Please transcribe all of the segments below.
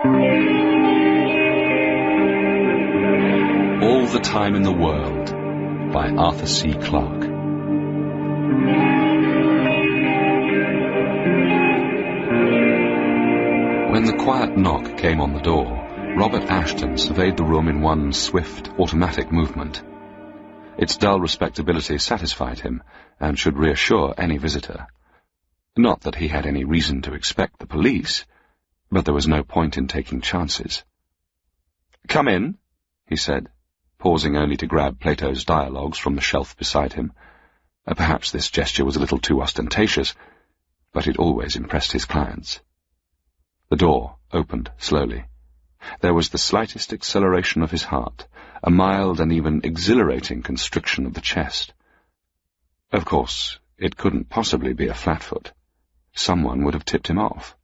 All the Time in the World by Arthur C. Clarke. When the quiet knock came on the door, Robert Ashton surveyed the room in one swift, automatic movement. Its dull respectability satisfied him, and should reassure any visitor. Not that he had any reason to expect the police, but there was no point in taking chances. "Come in," he said, pausing only to grab Plato's dialogues from the shelf beside him. Perhaps this gesture was a little too ostentatious, but it always impressed his clients. The door opened slowly. There was the slightest acceleration of his heart, a mild and even exhilarating constriction of the chest. Of course, it couldn't possibly be a flatfoot. Someone would have tipped him off.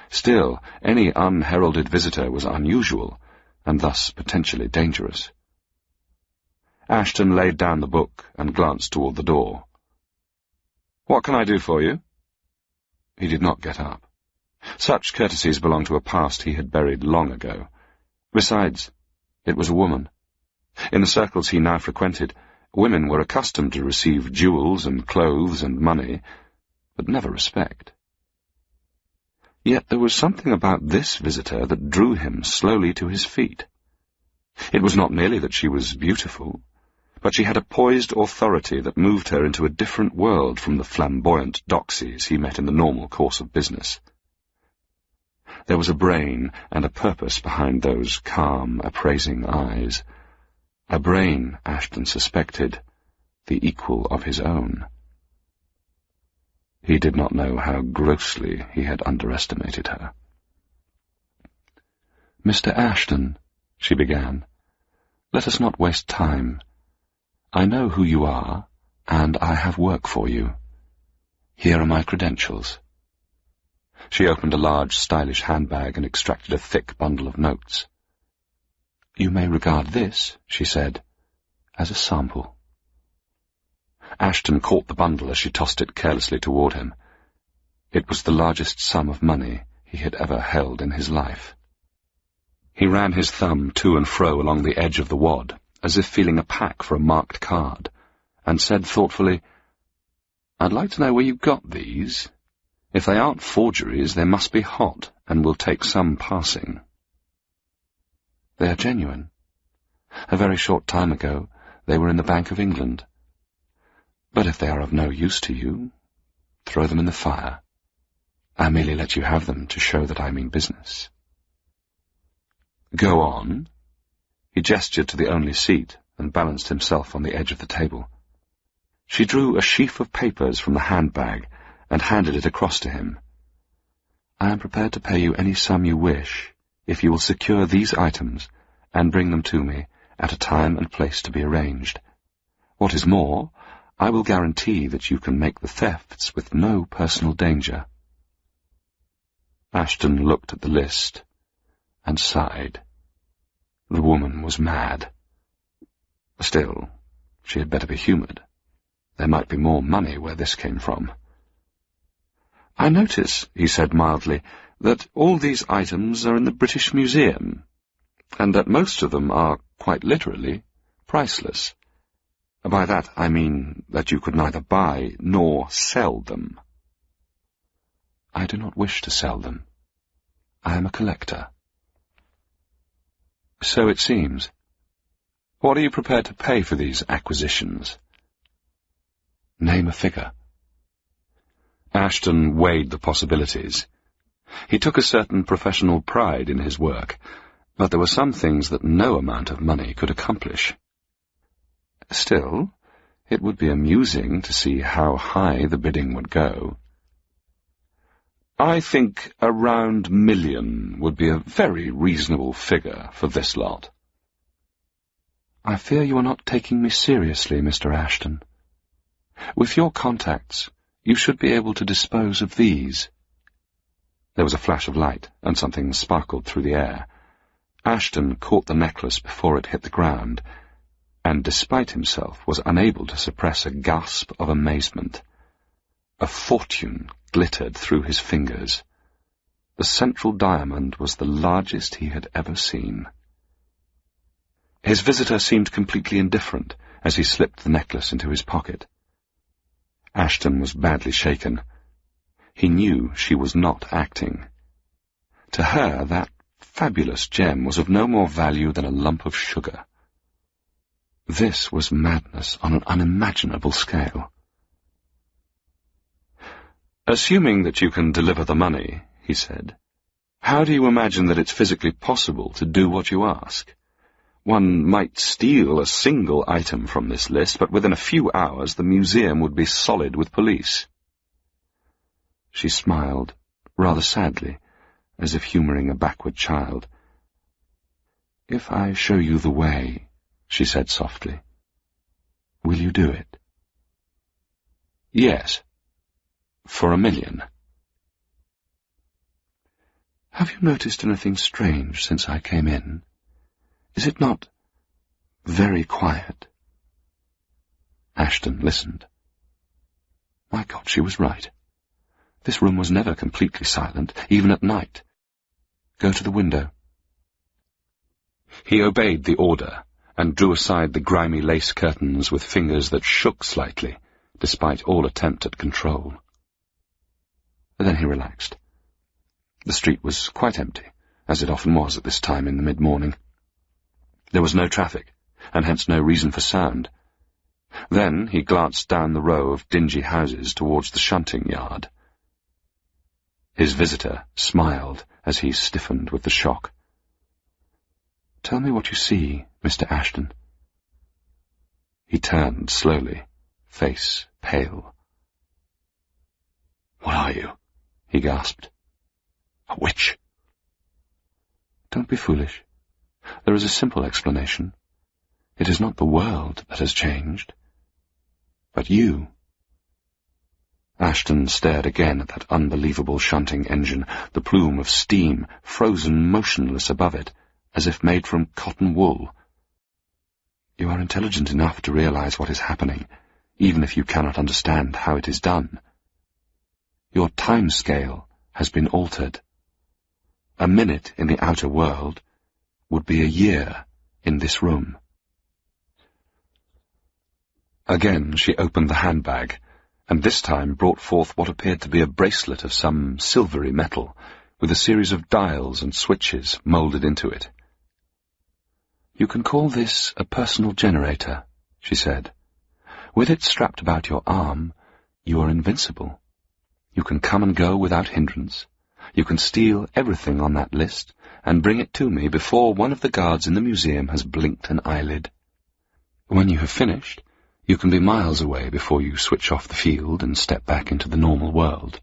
Still, any unheralded visitor was unusual, and thus potentially dangerous. Ashton laid down the book and glanced toward the door. "What can I do for you?" He did not get up. Such courtesies belonged to a past he had buried long ago. Besides, it was a woman. In the circles he now frequented, women were accustomed to receive jewels and clothes and money, but never respect. Yet there was something about this visitor that drew him slowly to his feet. It was not merely that she was beautiful, but she had a poised authority that moved her into a different world from the flamboyant doxies he met in the normal course of business. There was a brain and a purpose behind those calm, appraising eyes. A brain, Ashton suspected, the equal of his own. He did not know how grossly he had underestimated her. "Mr. Ashton," she began, "let us not waste time. I know who you are, and I have work for you. Here are my credentials." She opened a large, stylish handbag and extracted a thick bundle of notes. "You may regard this," she said, "as a sample." Ashton caught the bundle as she tossed it carelessly toward him. It was the largest sum of money he had ever held in his life. He ran his thumb to and fro along the edge of the wad, as if feeling a pack for a marked card, and said thoughtfully, "I'd like to know where you got these. If they aren't forgeries, they must be hot, and will take some passing." "They are genuine. A very short time ago, they were in the Bank of England. But if they are of no use to you, throw them in the fire. I merely let you have them to show that I mean business." "Go on." He gestured to the only seat and balanced himself on the edge of the table. She drew a sheaf of papers from the handbag and handed it across to him. "I am prepared to pay you any sum you wish, if you will secure these items and bring them to me at a time and place to be arranged. What is more, I will guarantee that you can make the thefts with no personal danger." Ashton looked at the list and sighed. The woman was mad. Still, she had better be humoured. There might be more money where this came from. "I notice," he said mildly, "that all these items are in the British Museum, and that most of them are, quite literally, priceless. By that I mean that you could neither buy nor sell them." "I do not wish to sell them. I am a collector." "So it seems. What are you prepared to pay for these acquisitions?" "Name a figure." Ashton weighed the possibilities. He took a certain professional pride in his work, but there were some things that no amount of money could accomplish. Still, it would be amusing to see how high the bidding would go. "I think a round million would be a very reasonable figure for this lot." "I fear you are not taking me seriously, Mr. Ashton. With your contacts, you should be able to dispose of these." There was a flash of light, and something sparkled through the air. Ashton caught the necklace before it hit the ground, and despite himself was unable to suppress a gasp of amazement. A fortune glittered through his fingers. The central diamond was the largest he had ever seen. His visitor seemed completely indifferent as he slipped the necklace into his pocket. Ashton was badly shaken. He knew she was not acting. To her, that fabulous gem was of no more value than a lump of sugar. This was madness on an unimaginable scale. "Assuming that you can deliver the money," he said, "how do you imagine that it's physically possible to do what you ask? One might steal a single item from this list, but within a few hours the museum would be solid with police." She smiled, rather sadly, as if humouring a backward child. "If I show you the way," she said softly, "will you do it?" "Yes. For $1 million. "Have you noticed anything strange since I came in? Is it not very quiet?" Ashton listened. My God, she was right. This room was never completely silent, even at night. "Go to the window." He obeyed the order and drew aside the grimy lace curtains with fingers that shook slightly, despite all attempt at control. Then he relaxed. The street was quite empty, as it often was at this time in the mid-morning. There was no traffic, and hence no reason for sound. Then he glanced down the row of dingy houses towards the shunting yard. His visitor smiled as he stiffened with the shock. "Tell me what you see, Mr. Ashton." He turned slowly, face pale. "What are you?" he gasped. "A witch?" "Don't be foolish. There is a simple explanation. It is not the world that has changed, but you." Ashton stared again at that unbelievable shunting engine, the plume of steam frozen motionless above it, as if made from cotton wool. "You are intelligent enough to realize what is happening, even if you cannot understand how it is done. Your time scale has been altered. A minute in the outer world would be a year in this room." Again she opened the handbag, and this time brought forth what appeared to be a bracelet of some silvery metal, with a series of dials and switches moulded into it. "You can call this a personal generator," she said. "With it strapped about your arm, you are invincible. You can come and go without hindrance. You can steal everything on that list and bring it to me before one of the guards in the museum has blinked an eyelid. When you have finished, you can be miles away before you switch off the field and step back into the normal world.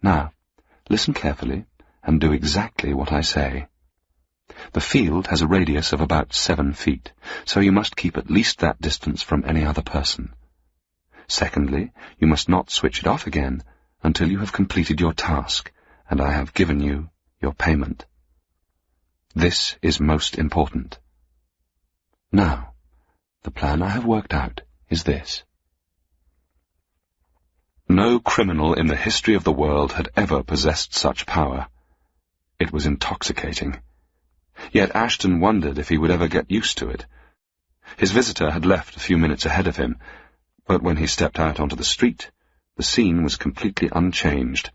Now, listen carefully and do exactly what I say. The field has a radius of about 7 feet, so you must keep at least that distance from any other person. Secondly, you must not switch it off again until you have completed your task, and I have given you your payment. This is most important. Now, the plan I have worked out is this." No criminal in the history of the world had ever possessed such power. It was intoxicating. Yet Ashton wondered if he would ever get used to it. His visitor had left a few minutes ahead of him, but when he stepped out onto the street, the scene was completely unchanged.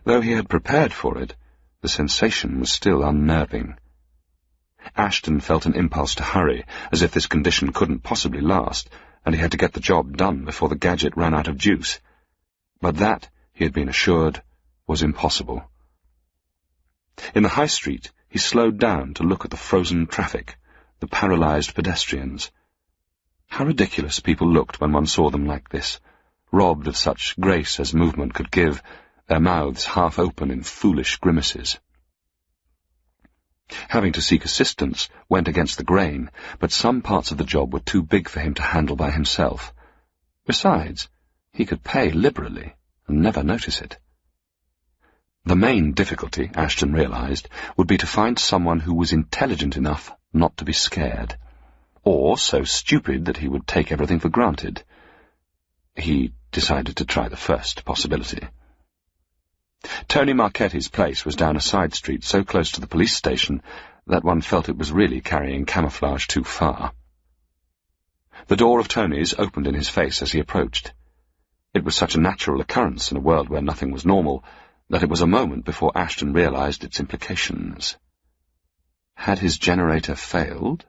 Though he had prepared for it, the sensation was still unnerving. Ashton felt an impulse to hurry, as if this condition couldn't possibly last, and he had to get the job done before the gadget ran out of juice. But that, he had been assured, was impossible. In the high street, he slowed down to look at the frozen traffic, the paralyzed pedestrians. How ridiculous people looked when one saw them like this, robbed of such grace as movement could give, their mouths half open in foolish grimaces. Having to seek assistance went against the grain, but some parts of the job were too big for him to handle by himself. Besides, he could pay liberally and never notice it. The main difficulty, Ashton realized, would be to find someone who was intelligent enough not to be scared, or so stupid that he would take everything for granted. He decided to try the first possibility. Tony Marchetti's place was down a side street so close to the police station that one felt it was really carrying camouflage too far. The door of Tony's opened in his face as he approached. It was such a natural occurrence in a world where nothing was normal that it was a moment before Ashton realized its implications. Had his generator failed?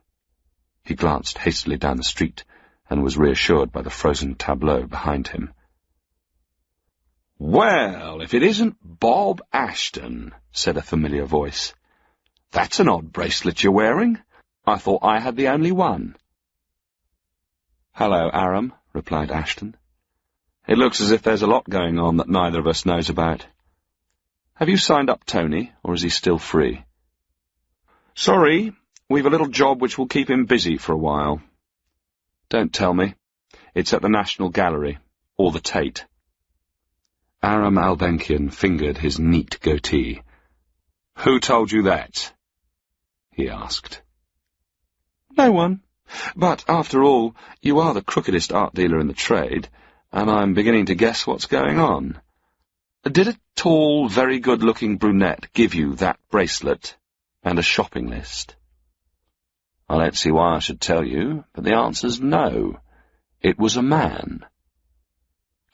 He glanced hastily down the street and was reassured by the frozen tableau behind him. "Well, if it isn't Bob Ashton," said a familiar voice. "That's an odd bracelet you're wearing. I thought I had the only one." "Hello, Aram," replied Ashton. "It looks as if there's a lot going on that neither of us knows about. Have you signed up Tony, or is he still free?" "Sorry, we've a little job which will keep him busy for a while." "Don't tell me. It's at the National Gallery, or the Tate." Aram Albenkian fingered his neat goatee. "Who told you that?" he asked. "No one. But, after all, you are the crookedest art dealer in the trade, and I'm beginning to guess what's going on. Did a tall, very good-looking brunette give you that bracelet and a shopping list?" "I don't see why I should tell you, but the answer's no. It was a man."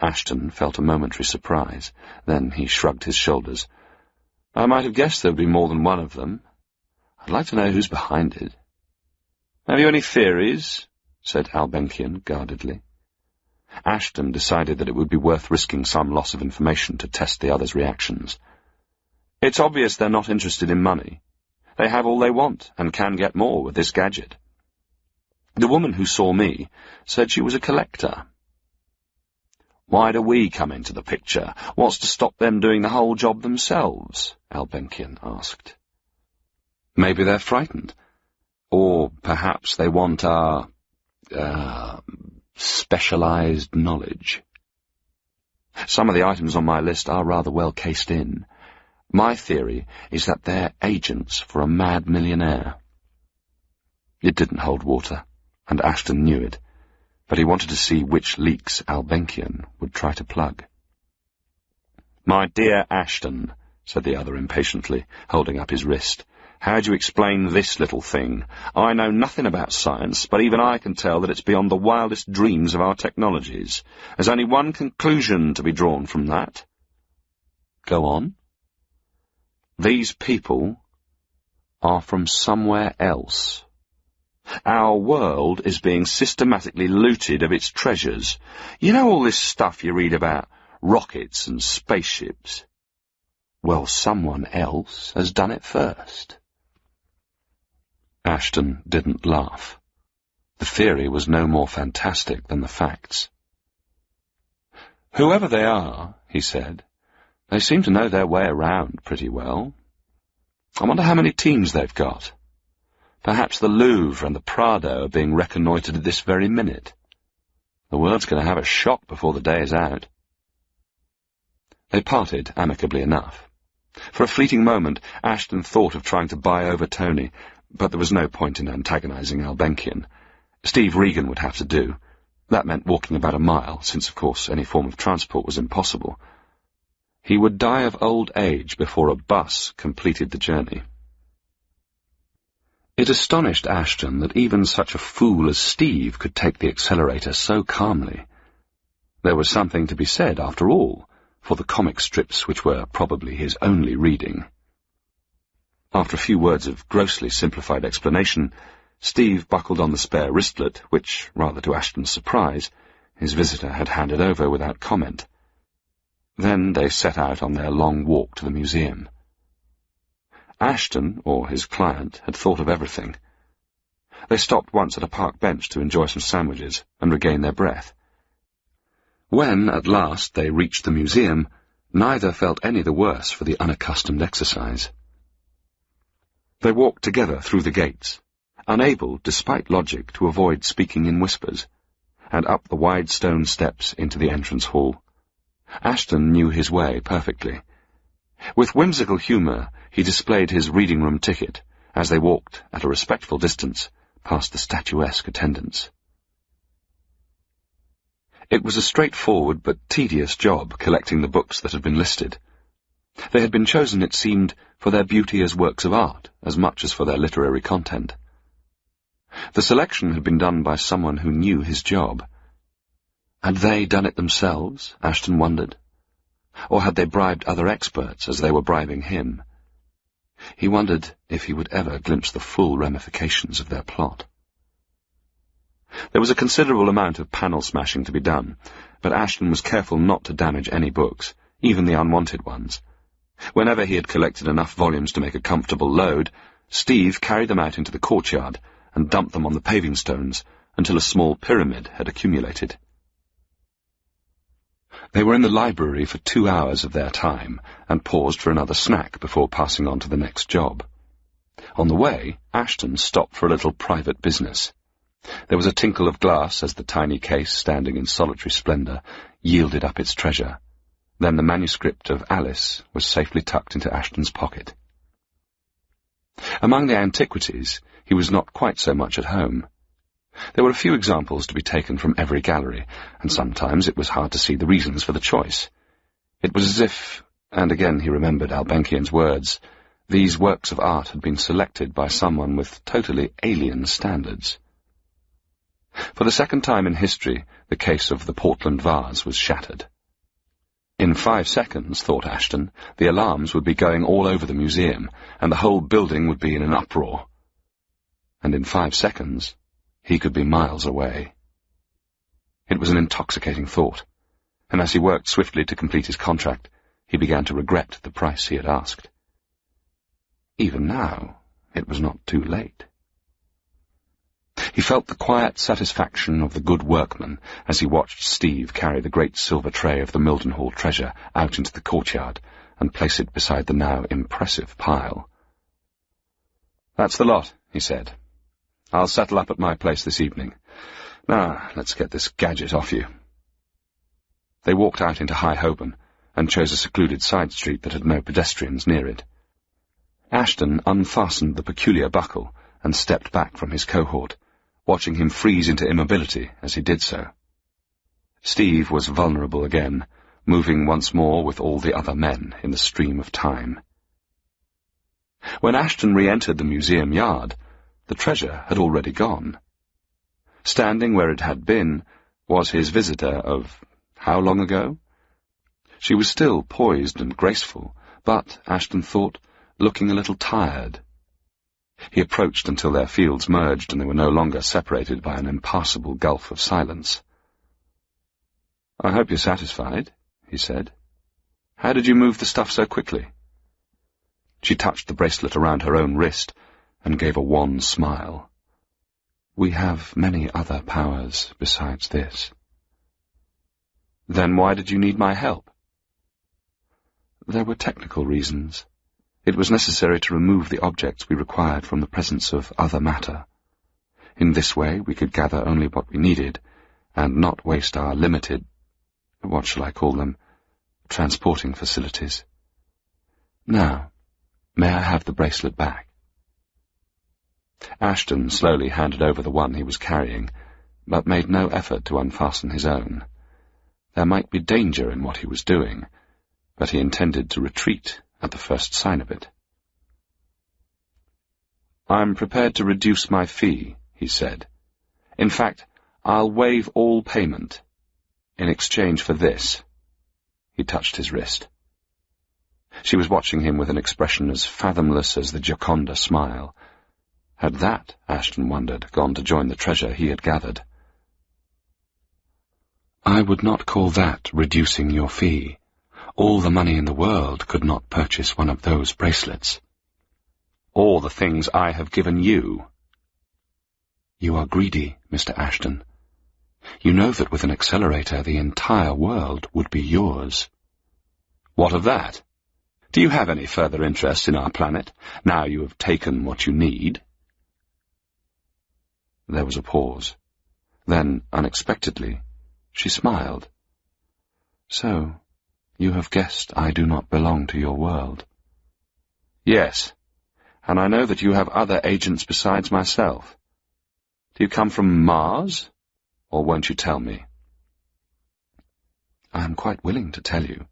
Ashton felt a momentary surprise. Then he shrugged his shoulders. "I might have guessed there'd be more than one of them. I'd like to know who's behind it." "Have you any theories?" said Albenkian guardedly. Ashton decided that it would be worth risking some loss of information to test the other's reactions. "It's obvious they're not interested in money. They have all they want, and can get more with this gadget. The woman who saw me said she was a collector." "Why do we come into the picture? What's to stop them doing the whole job themselves?" Albenkian asked. "Maybe they're frightened. Or perhaps they want our, specialized knowledge. Some of the items on my list are rather well cased in. My theory is that they're agents for a mad millionaire." It didn't hold water, and Ashton knew it, but he wanted to see which leaks Albenkian would try to plug. "My dear Ashton," said the other impatiently, holding up his wrist, "how do you explain this little thing? I know nothing about science, but even I can tell that it's beyond the wildest dreams of our technologies. There's only one conclusion to be drawn from that." "Go on." "These people are from somewhere else. Our world is being systematically looted of its treasures. You know all this stuff you read about, rockets and spaceships? Well, someone else has done it first." Ashton didn't laugh. The theory was no more fantastic than the facts. "Whoever they are," he said, "they seem to know their way around pretty well. I wonder how many teams they've got. Perhaps the Louvre and the Prado are being reconnoitred at this very minute. The world's going to have a shock before the day is out." They parted amicably enough. For a fleeting moment, Ashton thought of trying to buy over Tony, but there was no point in antagonizing Albenkian. Steve Regan would have to do. That meant walking about a mile, since, of course, any form of transport was impossible. He would die of old age before a bus completed the journey. It astonished Ashton that even such a fool as Steve could take the accelerator so calmly. There was something to be said, after all, for the comic strips which were probably his only reading. After a few words of grossly simplified explanation, Steve buckled on the spare wristlet, which, rather to Ashton's surprise, his visitor had handed over without comment. Then they set out on their long walk to the museum. Ashton, or his client, had thought of everything. They stopped once at a park bench to enjoy some sandwiches and regain their breath. When, at last, they reached the museum, neither felt any the worse for the unaccustomed exercise. They walked together through the gates, unable, despite logic, to avoid speaking in whispers, and up the wide stone steps into the entrance hall. Ashton knew his way perfectly. With whimsical humour, he displayed his reading-room ticket as they walked, at a respectful distance, past the statuesque attendants. It was a straightforward but tedious job collecting the books that had been listed. They had been chosen, it seemed, for their beauty as works of art, as much as for their literary content. The selection had been done by someone who knew his job. Had they done it themselves, Ashton wondered? Or had they bribed other experts as they were bribing him? He wondered if he would ever glimpse the full ramifications of their plot. There was a considerable amount of panel smashing to be done, but Ashton was careful not to damage any books, even the unwanted ones. Whenever he had collected enough volumes to make a comfortable load, Steve carried them out into the courtyard and dumped them on the paving stones until a small pyramid had accumulated. They were in the library for 2 hours of their time and paused for another snack before passing on to the next job. On the way, Ashton stopped for a little private business. There was a tinkle of glass as the tiny case, standing in solitary splendour, yielded up its treasure. Then the manuscript of Alice was safely tucked into Ashton's pocket. Among the antiquities, he was not quite so much at home. There were a few examples to be taken from every gallery, and sometimes it was hard to see the reasons for the choice. It was as if, and again he remembered Albenkian's words, these works of art had been selected by someone with totally alien standards. For the second time in history, the case of the Portland vase was shattered. In 5 seconds, thought Ashton, the alarms would be going all over the museum, and the whole building would be in an uproar. And in 5 seconds, he could be miles away. It was an intoxicating thought, and as he worked swiftly to complete his contract, he began to regret the price he had asked. Even now, it was not too late. He felt the quiet satisfaction of the good workman as he watched Steve carry the great silver tray of the Mildenhall treasure out into the courtyard and place it beside the now impressive pile. "That's the lot," he said. "I'll settle up at my place this evening. Now, let's get this gadget off you." They walked out into High Holborn and chose a secluded side street that had no pedestrians near it. Ashton unfastened the peculiar buckle and stepped back from his cohort, watching him freeze into immobility as he did so. Steve was vulnerable again, moving once more with all the other men in the stream of time. When Ashton re-entered the museum yard, the treasure had already gone. Standing where it had been was his visitor of how long ago? She was still poised and graceful, but, Ashton thought, looking a little tired. He approached until their fields merged and they were no longer separated by an impassable gulf of silence. "I hope you're satisfied," he said. "How did you move the stuff so quickly?" She touched the bracelet around her own wrist and gave a wan smile. "We have many other powers besides this." "Then why did you need my help?" "There were technical reasons. It was necessary to remove the objects we required from the presence of other matter. In this way we could gather only what we needed, and not waste our limited, what shall I call them, transporting facilities. Now, may I have the bracelet back?" Ashton slowly handed over the one he was carrying, but made no effort to unfasten his own. There might be danger in what he was doing, but he intended to retreat at the first sign of it. "I'm prepared to reduce my fee," he said. "In fact, I'll waive all payment. In exchange for this." He touched his wrist. She was watching him with an expression as fathomless as the Gioconda smile. Had that, Ashton wondered, gone to join the treasure he had gathered? "I would not call that reducing your fee. All the money in the world could not purchase one of those bracelets." "All the things I have given you." "You are greedy, Mr. Ashton. You know that with an accelerator the entire world would be yours." "What of that? Do you have any further interest in our planet, now you have taken what you need?" There was a pause. Then, unexpectedly, she smiled. "So, you have guessed I do not belong to your world." "Yes, and I know that you have other agents besides myself. Do you come from Mars, or won't you tell me?" "I am quite willing to tell you.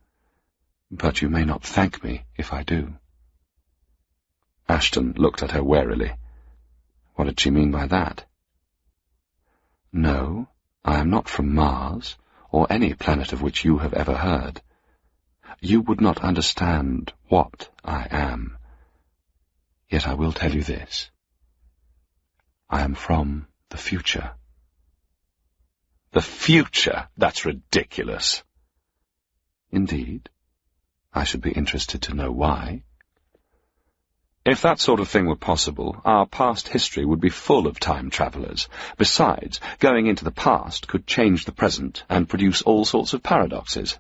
But you may not thank me if I do. Ashton looked at her warily. What did she mean by that? No, I am not from Mars, or any planet of which you have ever heard. You would not understand what I am. Yet I will tell you this. I am from the future. The future? That's ridiculous. Indeed. I should be interested to know why. If that sort of thing were possible, our past history would be full of time travelers. Besides, going into the past could change the present and produce all sorts of paradoxes.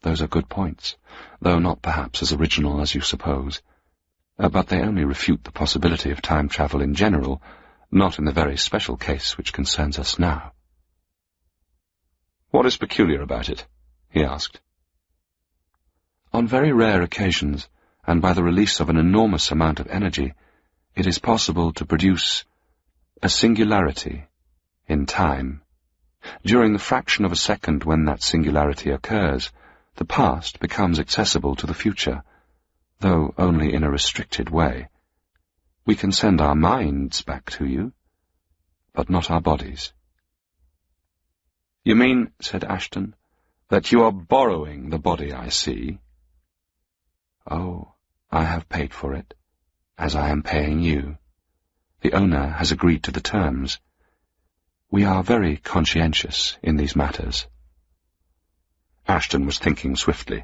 Those are good points, though not perhaps as original as you suppose. But they only refute the possibility of time travel in general, not in the very special case which concerns us now. What is peculiar about it? He asked. On very rare occasions, and by the release of an enormous amount of energy, it is possible to produce a singularity in time. During the fraction of a second when that singularity occurs, the past becomes accessible to the future, though only in a restricted way. We can send our minds back to you, but not our bodies. You mean, said Ashton, that you are borrowing the body I see? Oh, I have paid for it, as I am paying you. The owner has agreed to the terms. We are very conscientious in these matters. Ashton was thinking swiftly.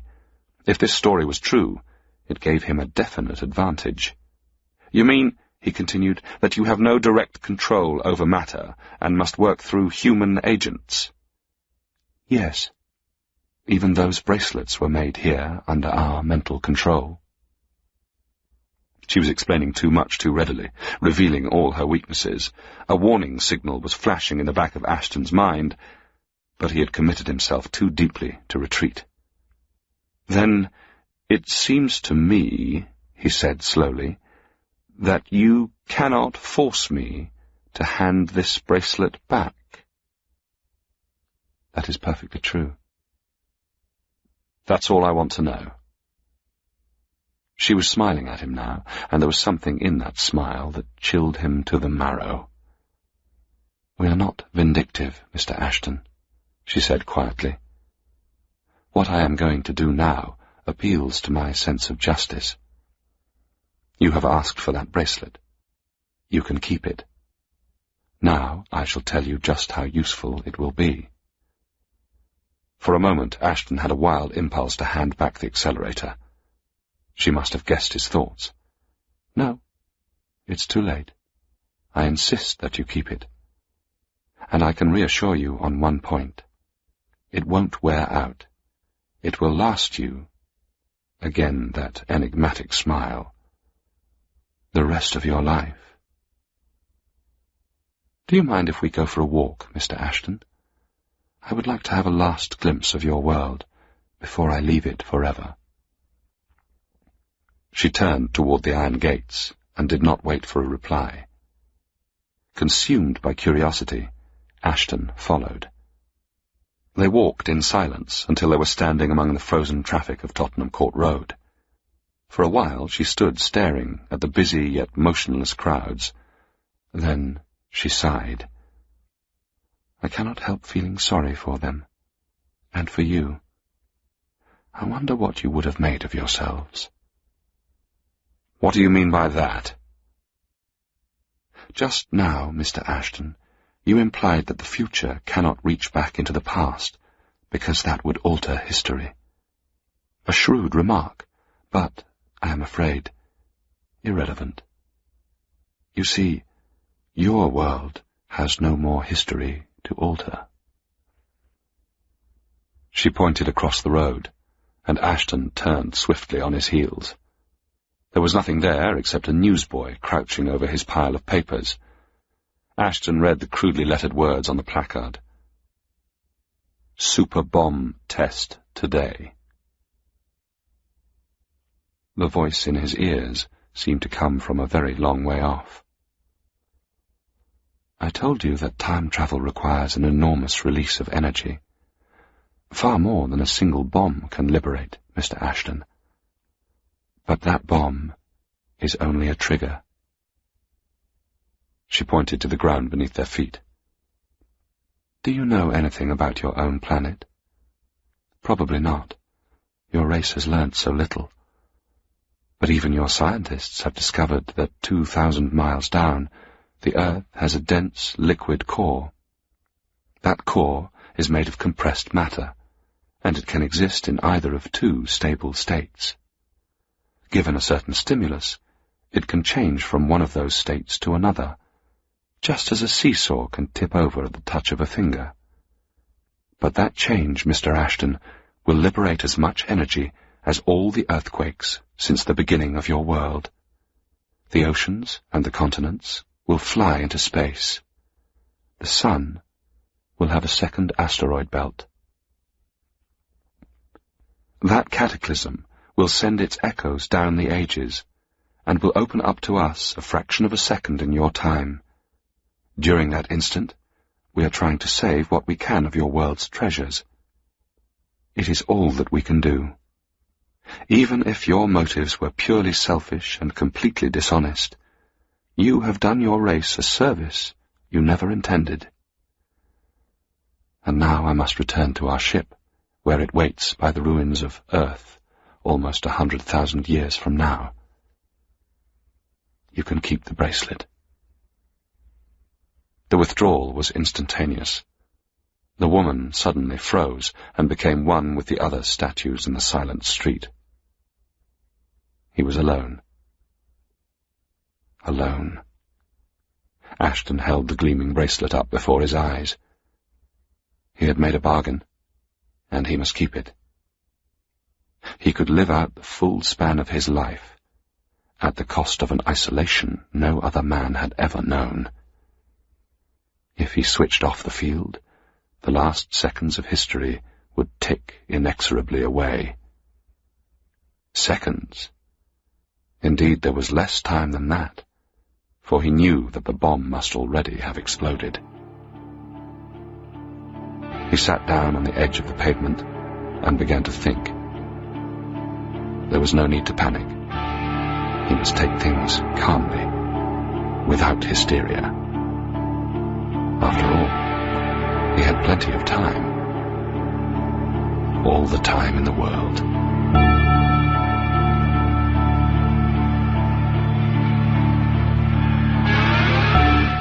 If this story was true, it gave him a definite advantage. You mean, he continued, that you have no direct control over matter and must work through human agents? Yes. Even those bracelets were made here under our mental control. She was explaining too much too readily, revealing all her weaknesses. A warning signal was flashing in the back of Ashton's mind, but he had committed himself too deeply to retreat. Then, it seems to me, he said slowly, that you cannot force me to hand this bracelet back. That is perfectly true. That's all I want to know. She was smiling at him now, and there was something in that smile that chilled him to the marrow. We are not vindictive, Mr. Ashton, she said quietly. What I am going to do now appeals to my sense of justice. You have asked for that bracelet. You can keep it. Now I shall tell you just how useful it will be. For a moment Ashton had a wild impulse to hand back the accelerator. She must have guessed his thoughts. No, it's too late. I insist that you keep it. And I can reassure you on one point. It won't wear out. It will last you, again that enigmatic smile, the rest of your life. Do you mind if we go for a walk, Mr. Ashton? I would like to have a last glimpse of your world before I leave it forever. She turned toward the iron gates and did not wait for a reply. Consumed by curiosity, Ashton followed. They walked in silence until they were standing among the frozen traffic of Tottenham Court Road. For a while she stood staring at the busy yet motionless crowds. Then she sighed. I cannot help feeling sorry for them, and for you. I wonder what you would have made of yourselves. What do you mean by that? Just now, Mr. Ashton, you implied that the future cannot reach back into the past, because that would alter history. A shrewd remark, but, I am afraid, irrelevant. You see, your world has no more history to alter. She pointed across the road, and Ashton turned swiftly on his heels. There was nothing there except a newsboy crouching over his pile of papers. Ashton read the crudely lettered words on the placard. Super bomb test today. The voice in his ears seemed to come from a very long way off. I told you that time travel requires an enormous release of energy. Far more than a single bomb can liberate, Mr. Ashton. But that bomb is only a trigger. She pointed to the ground beneath their feet. Do you know anything about your own planet? Probably not. Your race has learnt so little. But even your scientists have discovered that 2,000 miles down, the Earth has a dense, liquid core. That core is made of compressed matter, and it can exist in either of two stable states. Given a certain stimulus, it can change from one of those states to another, just as a seesaw can tip over at the touch of a finger. But that change, Mr. Ashton, will liberate as much energy as all the earthquakes since the beginning of your world. The oceans and the continents will fly into space. The sun will have a second asteroid belt. That cataclysm will send its echoes down the ages, and will open up to us a fraction of a second in your time. During that instant, we are trying to save what we can of your world's treasures. It is all that we can do. Even if your motives were purely selfish and completely dishonest, you have done your race a service you never intended. And now I must return to our ship, where it waits by the ruins of Earth, almost 100,000 years from now. You can keep the bracelet. The withdrawal was instantaneous. The woman suddenly froze and became one with the other statues in the silent street. He was alone. Alone. Ashton held the gleaming bracelet up before his eyes. He had made a bargain, and he must keep it. He could live out the full span of his life, at the cost of an isolation no other man had ever known. If he switched off the field, the last seconds of history would tick inexorably away. Seconds. Indeed, there was less time than that, for he knew that the bomb must already have exploded. He sat down on the edge of the pavement and began to think. There was no need to panic. He must take things calmly, without hysteria. After all, he had plenty of time. All the time in the world.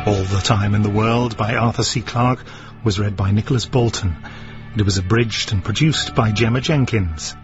All the Time in the World by Arthur C. Clarke was read by Nicholas Bolton. It was abridged and produced by Gemma Jenkins.